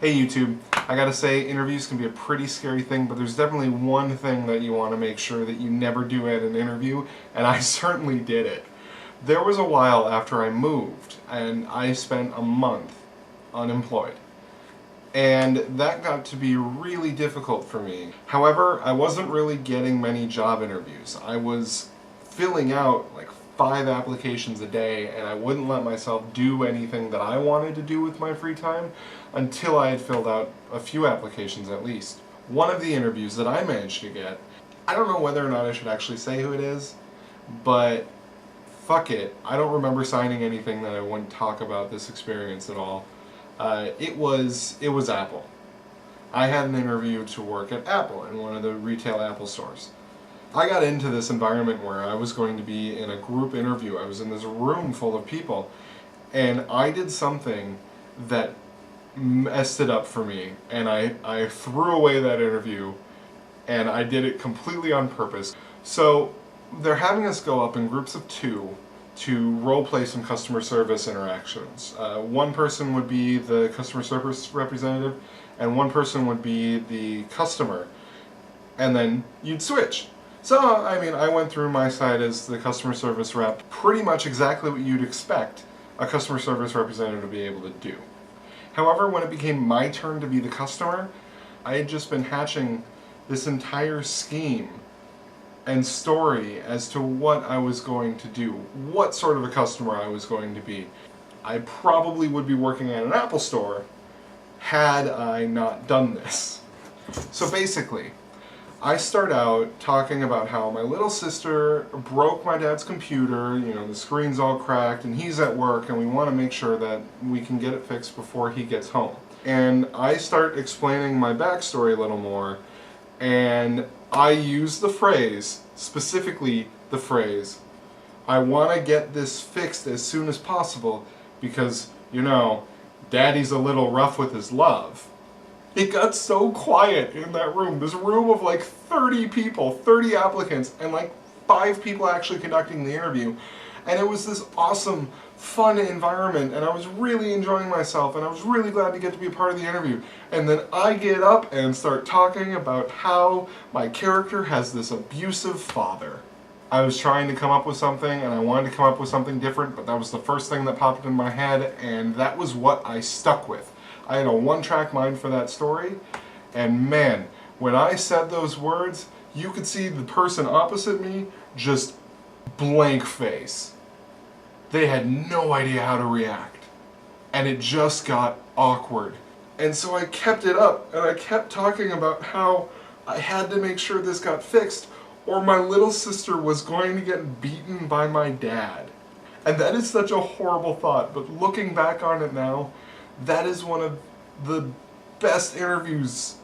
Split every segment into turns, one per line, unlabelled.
Hey YouTube, I gotta say interviews can be a pretty scary thing, but there's definitely one thing that you want to make sure that you never do at an interview, and I certainly did it. There was a while after I moved, and I spent a month unemployed. And that got to be really difficult for me. However, I wasn't really getting many job interviews. I was filling out like 5 applications a day, and I wouldn't let myself do anything that I wanted to do with my free time until I had filled out a few applications at least. One of the interviews that I managed to get, I don't know whether or not I should actually say who it is, but fuck it. I don't remember signing anything that I wouldn't talk about this experience at all. It was Apple. I had an interview to work at Apple in one of the retail Apple stores. I got into this environment where I was going to be in a group interview. I was in this room full of people, and I did something that messed it up for me, and I threw away that interview, and I did it completely on purpose. So they're having us go up in groups of 2 to role play some customer service interactions. One person would be the customer service representative, and one person would be the customer, and then you'd switch. So, I mean, I went through my side as the customer service rep, pretty much exactly what you'd expect a customer service representative to be able to do. However, when it became my turn to be the customer, I had just been hatching this entire scheme and story as to what I was going to do, what sort of a customer I was going to be. I probably would be working at an Apple store had I not done this. So basically, I start out talking about how my little sister broke my dad's computer, you know, the screen's all cracked and he's at work and we want to make sure that we can get it fixed before he gets home. And I start explaining my backstory a little more, and I use the phrase, specifically the phrase, I want to get this fixed as soon as possible because, you know, Daddy's a little rough with his love. It got so quiet in that room. This room of like 30 people, 30 applicants, and like 5 people actually conducting the interview. And it was this awesome, fun environment, and I was really enjoying myself, and I was really glad to get to be a part of the interview. And then I get up and start talking about how my character has this abusive father. I was trying to come up with something, and I wanted to come up with something different, but that was the first thing that popped in my head, and that was what I stuck with. I had a one-track mind for that story, and man, when I said those words, you could see the person opposite me just blank face. They had no idea how to react, and it just got awkward. And so I kept it up, and I kept talking about how I had to make sure this got fixed, or my little sister was going to get beaten by my dad. And that is such a horrible thought, but looking back on it now, that is one of the best interviews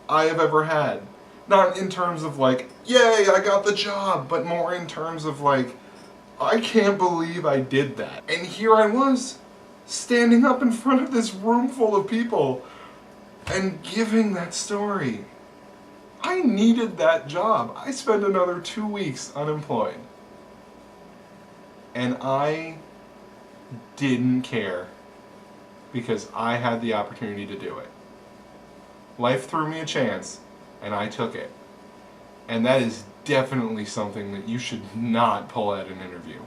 I have ever had. Not in terms of like, yay, I got the job, but more in terms of like, I can't believe I did that. And here I was, standing up in front of this room full of people and giving that story. I needed that job. I spent another 2 weeks unemployed. And I didn't care because I had the opportunity to do it. Life threw me a chance, and I took it. And that is definitely something that you should not pull at an interview.